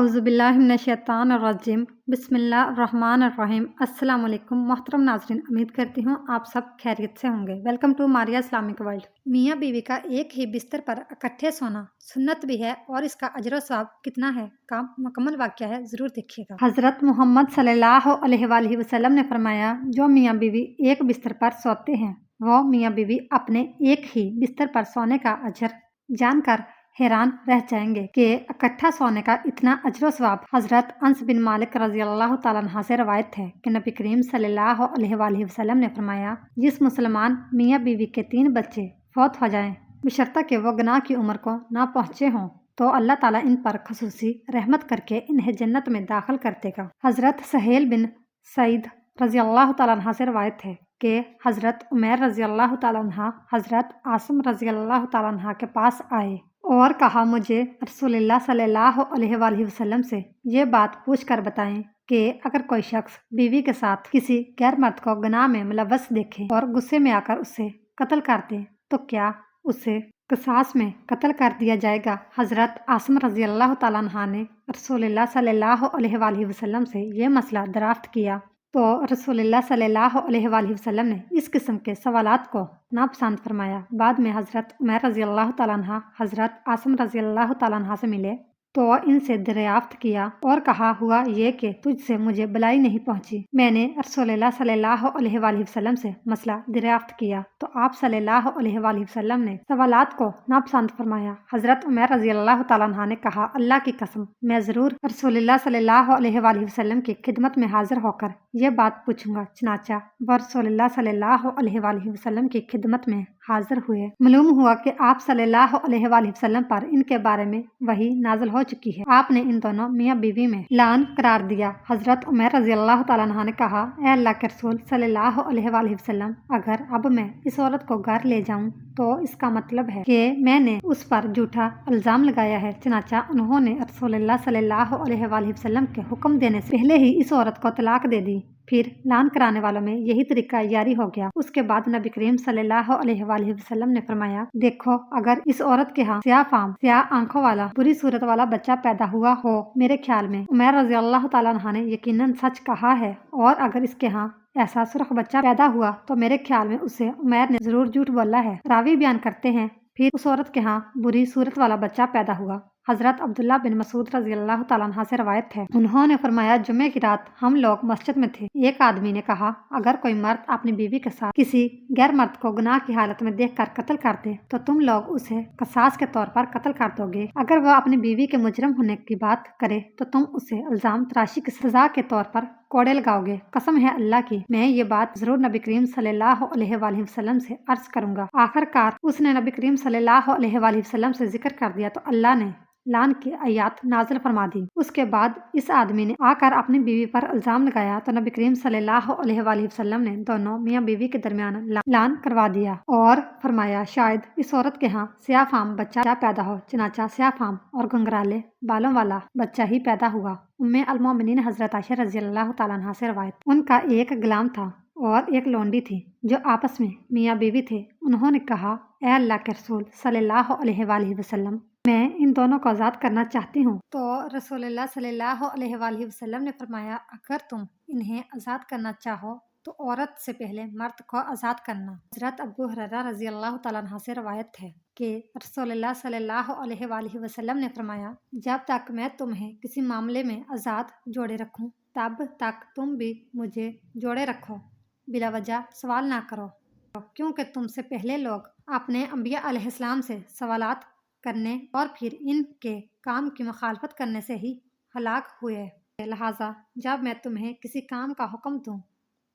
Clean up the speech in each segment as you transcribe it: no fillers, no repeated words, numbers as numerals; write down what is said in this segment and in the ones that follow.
औज़ुबिल्लाहिमिनश्शैतानिर्रजीम बिस्मिल्लाहिर्रहमानिर्रहीम। अस्सलाम वालेकुम मोहतरम नाज़रीन, उम्मीद करती हूँ आप सब खैरियत से होंगे। Welcome to Maria Islamic World. मियाँ बीवी का एक ही बिस्तर पर इकट्ठे सोना सुन्नत भी है और इसका अजर व सवाब कितना है का मुकम्मल वाक़या है, ज़रूर देखिएगा। हज़रत मोहम्मद सल्लल्लाहु अलैहि वसल्लम ने फरमाया, जो मियाँ बीवी एक बिस्तर पर सोते हैं वो मियाँ बीवी अपने एक ही बिस्तर पर सोने का अजर जानकर हैरान रह जाएंगे कि इकट्ठा सोने का इतना अजर सवाब। हजरत अंस बिन मालिक रजी अल्लाह तआला अन्हा से रवायत है कि नबी करीम सल्लल्लाहु अलैहि वसल्लम ने फरमाया, जिस मुसलमान मियाँ बीवी के 3 बच्चे फौत हो जाएं बशर्ते कि वो गुनाह की उम्र को ना पहुँचे हों तो अल्लाह ताला इन पर खसूसी रहमत करके इन्हें जन्नत में दाखिल कर देगा। हजरत सहेल बिन सईद रजी अल्लाह तआला अन्हा से रवायत है कि हजरत उमैर रजी अल्लाह तआला अन्हा हजरत आसिम रजी अल्लाह तआला अन्हा के पास आए और कहा, मुझे रसूलुल्लाह सल्लल्लाहु अलैहि वसल्लम से ये बात पूछ कर बताएं कि अगर कोई शख्स बीवी के साथ किसी गैर मर्द को गुनाह में मुलव्वस देखे और गुस्से में आकर उसे कत्ल कर दे तो क्या उसे क़िसास में कत्ल कर दिया जाएगा। हजरत आसिम रजी अल्लाह तआला अन्हा ने रसूलुल्लाह सल्लल्लाहु अलैहि वसल्लम से ये मसला दराफ्त किया तो रसूलुल्लाह सल्लल्लाहु अलैहि वसल्लम ने इस किस्म के सवालात को नापसंद फरमाया। बाद में हजरत उमैर रजी अल्लाह तआला अन्हा हजरत आसिम रजी अल्लाह तआला अन्हा से मिले तो इनसे दरियाफ्त किया और कहा, हुआ ये कि तुझसे मुझे बलाई नहीं पहुंची। मैंने रसूलुल्लाह सल्लल्लाहु अलैहि वसल्लम से मसला दरियाफ्त किया तो आप सल्लल्लाहु अलैहि वसल्लम ने सवालात को नापसंद फरमाया। हजरत उमैर रजी अल्लाह तआला अन्हा ने कहा, अल्लाह की कसम मैं ज़रूर रसूलुल्लाह सल्लल्लाहु अलैहि वसल्लम की खिदमत में हाजिर होकर ये बात पूछूंगा। चनाचा वह रसूलुल्लाह सल्लल्लाहु अलैहि वसल्लम की खिदमत में हाजिर हुए। मालूम हुआ कि आप सल्लल्लाहु अलैहि वसल्लम पर इनके बारे में वही नाज़िल हो चुकी है। आपने इन दोनों मियाँ बीवी में लान करार दिया। हजरत उमैर रजी अल्लाह तआला अन्हा ने कहा, ए अल्लाह के रसूल सल्लल्लाहु अलैहि वसल्लम, अगर अब मैं इस औरत को घर ले जाऊं तो इसका मतलब है कि मैंने उस पर झूठा इल्जाम लगाया है। चनाचा उन्होंने रसूलुल्लाह सल्लल्लाहु अलैहि वसल्लम के हुक्म देने से पहले ही इस औरत को तलाक दे दी। फिर लान कराने वालों में यही तरीका जारी हो गया। उसके बाद नबी करीम सल्लल्लाहु अलैहि वसल्लम ने फरमाया, देखो अगर इस औरत के यहाँ स्याह फाम स्याह आंखों वाला बुरी सूरत वाला बच्चा पैदा हुआ हो, मेरे ख्याल में उमैर रजी अल्लाह तआला अन्हा ने यकीनन सच कहा है, और अगर इसके यहाँ ऐसा सुर्ख बच्चा पैदा हुआ तो मेरे ख्याल में उसे उमैर ने जरूर झूठ बोला है। रावी बयान करते हैं, फिर उस औरत के यहाँ बुरी सूरत वाला बच्चा पैदा हुआ। हजरत अब्दुल्ला बिन मसूद रजी अल्लाह तआला अन्हा से रवायत है, उन्होंने फरमाया, जुम्मे की रात हम लोग मस्जिद में थे। एक आदमी ने कहा, अगर कोई मर्द अपनी बीवी के साथ किसी गैर मर्द को गुनाह की हालत में देखकर कत्ल कर दे तो तुम लोग उसे क़सास के तौर पर कत्ल कर दोगे। अगर वह अपनी बीवी के मुजरम होने की बात करे तो तुम उसे इल्जाम तराशी की सजा के तौर पर कोड़े लगाओगे। कसम है अल्लाह की, मैं ये बात जरूर नबी करीम सल्लल्लाहु अलैहि वसल्लम से अर्ज करूंगा। आखिरकार उसने नबी करीम सल्लल्लाहु अलैहि वसल्लम से जिक्र कर दिया तो अल्लाह ने लान की आयत नाज़िल फरमा दी। उसके बाद इस आदमी ने आकर अपनी बीवी पर इल्जाम लगाया तो नबी करीम सल्लल्लाहु अलैहि वसल्लम ने दोनों मियाँ बीवी के दरमियान लान करवा दिया और फरमाया, शायद इस औरत के यहाँ स्याह फाम बच्चा पैदा हो। चनाचा स्याह फाम और घुंघराले बालों वाला बच्चा ही पैदा हुआ। उम्मे अल मोमिनीन हजरत आयशा रजी अल्लाह तआला अन्हा से रवायत, उनका एक गुलाम था और एक लोंडी थी जो आपस में मियाँ बीवी थे। उन्होंने कहा, ए अल्लाह के रसूल सल्लल्लाहु अलैहि वसल्लम, मैं इन दोनों को आज़ाद करना चाहती हूँ। तो रसूलुल्लाह सल्लल्लाहु अलैहि वसल्लम ने फरमाया, अगर तुम इन्हें आज़ाद करना चाहो तो औरत से पहले मर्द को आज़ाद करना। हज़रत अबू हुरैरा रज़ी अल्लाह तआला अन्हु से रवायत है कि रसूलुल्लाह सल्लल्लाहु अलैहि वसल्लम ने फरमाया, जब तक मैं तुम्हें किसी मामले में आज़ाद जोड़े रखूँ तब तक तुम भी मुझे जोड़े रखो, बिला वजह सवाल ना करो, क्योंकि तुमसे पहले लोग अपने अंबिया अलैहिस्सलाम से सवालात करने और फिर इनके काम की मुखालफत करने से ही हलाक हुए। लिहाजा जब मैं तुम्हें किसी काम का हुक्म दूँ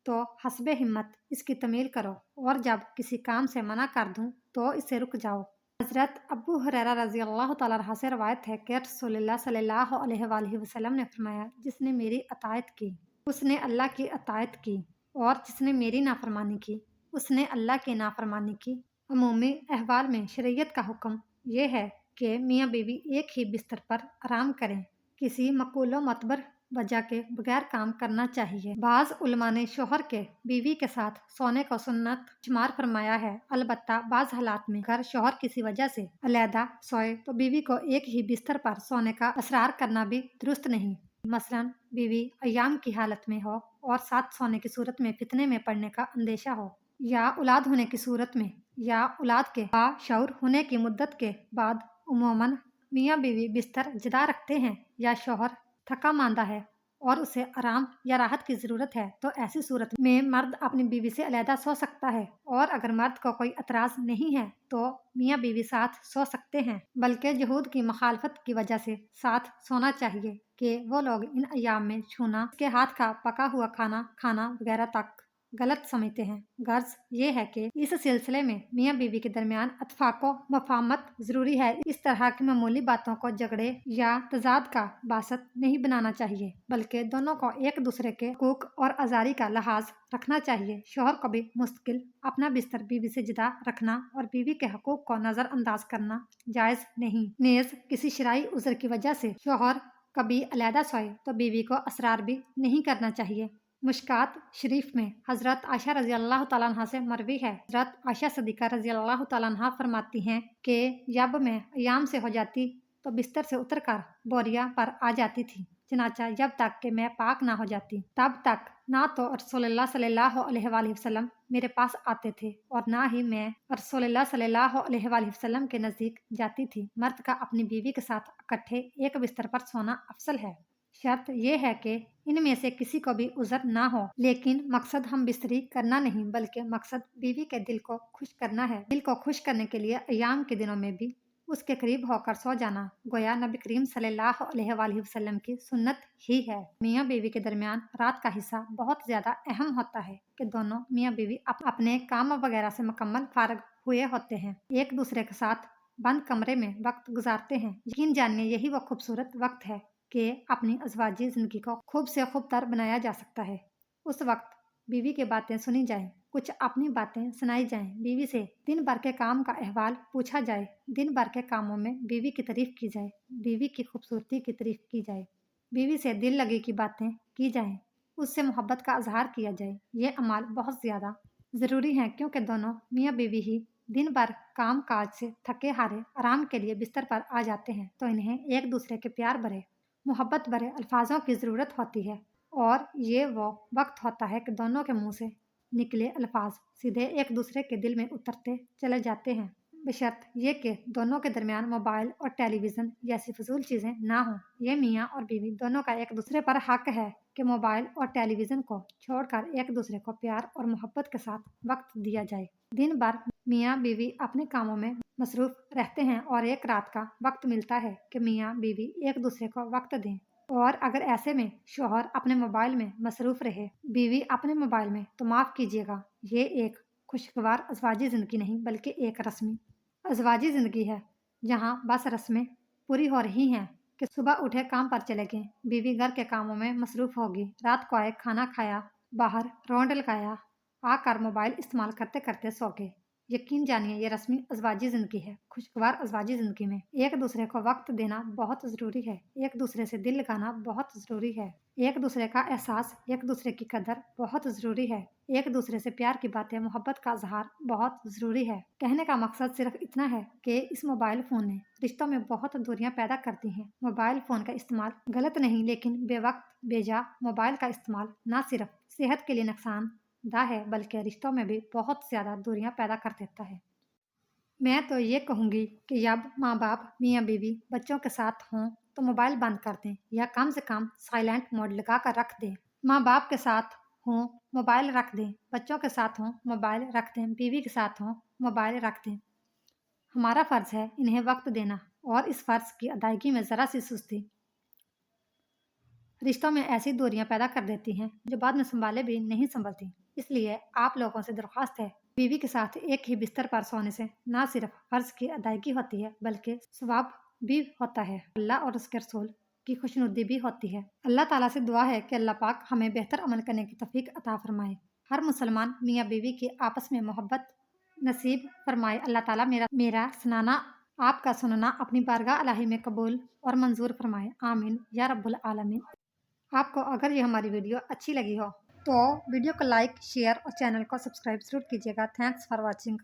तो हस्बे हिम्मत इसकी तमील करो, और जब किसी काम से मना कर दूँ तो इससे रुक जाओ। हज़रत अबू हुरैरा रज़ी अल्लाह तआला अन्हु से रवायत है कि रसूलुल्लाह सल्लल्लाहु अलैहि वसल्लम ने फरमाया, जिसने मेरी अतायत की उसने अल्लाह की अतायत की, और जिसने मेरी नाफरमानी की उसने अल्लाह की नाफरमानी की। अमूमी अहवाल में शरीयत का हुक्म ये है कि मियाँ बीवी एक ही बिस्तर पर आराम करें। किसी मकूलो मतबर वजह के बगैर काम करना चाहिए। बाज उलमा ने शोहर के बीवी के साथ सोने को सुन्नत शुमार फरमाया है। अलबत्ता बाज हालात में अगर शोहर किसी वजह से अलहदा सोए तो बीवी को एक ही बिस्तर पर सोने का असरार करना भी दुरुस्त नहीं। मसलन बीवी अयाम की हालत में हो और साथ सोने की सूरत में फितने में पड़ने का अंदेशा हो, या औलाद होने की सूरत में, या औलाद के बाशऊर होने की मुद्दत के बाद उमूमन मियाँ बीवी बिस्तर जुदा रखते हैं, या शोहर थका मांदा है और उसे आराम या राहत की ज़रूरत है, तो ऐसी सूरत में मर्द अपनी बीवी से अलहदा सो सकता है। और अगर मर्द को कोई एतराज़ नहीं है तो मियाँ बीवी साथ सो सकते हैं, बल्कि जुहूद की मुखालफत की वजह से साथ सोना चाहिए कि वो लोग इन अयाम में छूना, के हाथ का पका हुआ खाना खाना वगैरह तक गलत समझते हैं। गर्ज ये है कि इस सिलसिले में मियाँ बीवी के दरमियान अतफाको मफाहमत जरूरी है। इस तरह की मामूली बातों को झगड़े या तजाद का बासत नहीं बनाना चाहिए, बल्कि दोनों को एक दूसरे के हकूक और आज़ारी का लिहाज रखना चाहिए। शोहर को भी मुस्तकिल अपना बिस्तर बीवी से जुदा रखना और बीवी के हकूक को नज़रअंदाज करना जायज़ नहीं। नेज़ किसी शरई उज़र की वजह से शोहर कभी अलहदा सोए तो बीवी को असरार भी नहीं करना चाहिए। मुश्कात शरीफ में हज़रत आयशा रज़ी अल्लाह तआला अन्हा से मरवी है। हज़रत आयशा सदीक़ा रज़ी अल्लाह तआला अन्हा फरमाती हैं कि जब मैं अयाम से हो जाती तो बिस्तर से उतरकर बोरिया पर आ जाती थी, चनाचा जब तक कि मैं पाक ना हो जाती तब तक ना तो रसूलुल्लाह सल्लल्लाहु अलैहि वसल्लम मेरे पास आते थे और ना ही मैं रसूलुल्लाह सल्लल्लाहु अलैहि वसल्लम के नज़दीक जाती थी। मर्द का अपनी बीवी के साथ इकट्ठे एक बिस्तर पर सोना अफसल है। शर्त यह है कि इनमें से किसी को भी उज़र ना हो, लेकिन मकसद हम बिस्तरी करना नहीं बल्कि मकसद बीवी के दिल को खुश करना है। दिल को खुश करने के लिए अयाम के दिनों में भी उसके करीब होकर सो जाना गोया नबी करीम सल्लल्लाहु अलैहि वसल्लम की सुन्नत ही है। मियाँ बीवी के दरमियान रात का हिस्सा बहुत ज़्यादा अहम होता है कि दोनों मियाँ बीवी अपने काम वगैरह से मुकम्मल फारग हुए होते हैं, एक दूसरे के साथ बंद कमरे में वक्त गुजारते हैं। यकीन जानिए यही वो खूबसूरत वक्त है कि अपनी अज़वाजी ज़िंदगी को खूब से खूब तर बनाया जा सकता है। उस वक्त बीवी की बातें सुनी जाएं, कुछ अपनी बातें सुनाई जाएं, बीवी से दिन भर के काम का अहवाल पूछा जाए, दिन भर के कामों में बीवी की तारीफ की जाए, बीवी की खूबसूरती की तारीफ की जाए, बीवी से दिल लगी की बातें की जाएं, उससे मोहब्बत का इजहार किया जाए। ये अमाल बहुत ज़्यादा ज़रूरी हैं क्योंकि दोनों मियाँ बीवी ही दिन भर काम काज से थके हारे आराम के लिए बिस्तर पर आ जाते हैं, तो इन्हें एक दूसरे के प्यार भरे मोहब्बत भरे अल्फाजों की ज़रूरत होती है। और ये वो वक्त होता है कि दोनों के मुंह से निकले अल्फाज सीधे एक दूसरे के दिल में उतरते चले जाते हैं, बशर्त ये कि दोनों के दरमियान मोबाइल और टेलीविज़न जैसी फजूल चीज़ें ना हों। ये मियाँ और बीवी दोनों का एक दूसरे पर हक है कि मोबाइल और टेलीविज़न को छोड़कर एक दूसरे को प्यार और मोहब्बत के साथ वक्त दिया जाए। दिन भर मियाँ बीवी अपने कामों में मसरूफ़ रहते हैं और एक रात का वक्त मिलता है कि मियाँ बीवी एक दूसरे को वक्त दें। और अगर ऐसे में शोहर अपने मोबाइल में मसरूफ़ रहे, बीवी अपने मोबाइल में, तो माफ़ कीजिएगा, ये एक खुशगवार अज़वाजी ज़िंदगी नहीं बल्कि एक रस्मी अज़वाजी ज़िंदगी है, जहाँ बस रस्में पूरी हो रही हैं कि सुबह उठे काम पर चले गए, बीवी घर के कामों में मसरूफ़ होगी, रात को आए खाना खाया, बाहर रौंड लगाया, आकर मोबाइल इस्तेमाल करते करते सो गए। यकीन जानिए ये रस्मी अज़वाजी ज़िंदगी है। खुशगवार अज़वाजी ज़िंदगी में एक दूसरे को वक्त देना बहुत ज़रूरी है, एक दूसरे से दिल लगाना बहुत ज़रूरी है, एक दूसरे का एहसास, एक दूसरे की कदर बहुत ज़रूरी है, एक दूसरे से प्यार की बातें, मोहब्बत का इज़हार बहुत ज़रूरी है। कहने का मकसद सिर्फ इतना है कि इस मोबाइल फ़ोन ने रिश्तों में बहुत दूरियां पैदा करती हैं। मोबाइल फ़ोन का इस्तेमाल गलत नहीं, लेकिन बेवक्त बेजा मोबाइल का इस्तेमाल न सिर्फ सेहत के लिए नुकसानदा है बल्कि रिश्तों में भी बहुत ज़्यादा दूरियां पैदा कर देता है। मैं तो ये कहूँगी कि जब माँ बाप मियाँ बीवी बच्चों के साथ हों तो मोबाइल बंद कर दें या कम से कम साइलेंट मोड लगा कर रख दें। माँ बाप के साथ हों मोबाइल रख दें, बच्चों के साथ हों मोबाइल रख दें, बीवी के साथ हों मोबाइल रख दें। हमारा फ़र्ज़ है इन्हें वक्त देना, और इस फ़र्ज़ की अदायगी में ज़रा सी सुस्ती रिश्तों में ऐसी दूरियां पैदा कर देती हैं जो बाद में संभाले भी नहीं संभलती। इसलिए आप लोगों से दरख्वास्त है, बीवी के साथ एक ही बिस्तर पर सोने से न सिर्फ फ़र्ज़ की अदायगी होती है बल्कि सवाब भी होता है, अल्लाह और उसके रसूल की खुशनुदी भी होती है। अल्लाह ताला से दुआ है कि अल्लाह पाक हमें बेहतर अमल करने की तौफीक अता फरमाए। हर मुसलमान मियाँ बीवी की आपस में मोहब्बत नसीब फरमाए। अल्लाह ताला मेरा सुनाना, आपका सुनना अपनी बारगाह इलाही में कबूल और मंजूर फरमाए। आमीन या रब्बुल आलमीन। آپ کو اگر یہ ہماری ویڈیو اچھی لگی ہو تو ویڈیو کو لائک، شیئر اور چینل کو سبسکرائب ضرور کیجیے گا۔ Thanks for watching.